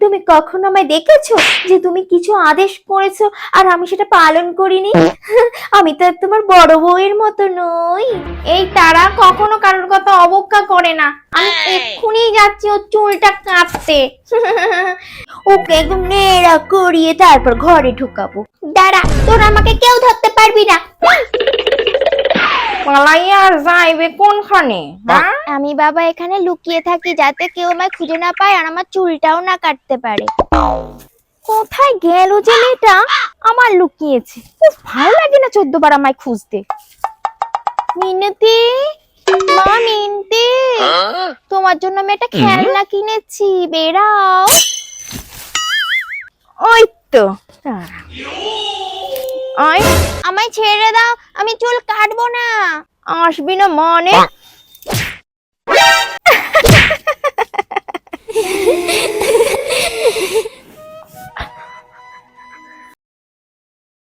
তুমি কখনো আমায় দেখেছো যে তুমি কিছু আদেশ করেছো আর আমি সেটা পালন করিনি? আমি তো আর তোমার বড় বউয়ের মতো নই। এই তারা কখনো কারোর কথা অবজ্ঞা করে না। আমি এক্ষুনি যাচ্ছি ওর চুলটা কাটতে। ওকে একদম নেড়া করিয়ে তারপর ঘরে ঢুকাবো। দাঁড়া, তোরা আমাকে কেউ ধরতে পারবি না। পালাইয়া যাইবে কোনখানে? হ্যাঁ, আমি বাবা এখানে লুকিয়ে থাকি যাতে কেউ আমায় খুঁজে না পায় আর আমার চুলটাও না কাটতে পারে। কোথায় গেল যে মেয়েটা? আমার লুকিয়েছে। উফ, ভালো লাগে না 14 বার আমায় খুঁজতে। মিনতি, মা মিনতি, তোমার জন্য আমি একটা খেলনা কিনেছি, বেরাও। ওই তো, আমায় ছেড়ে দাও, আমি চুল কাটবো না। আসবি না মানে?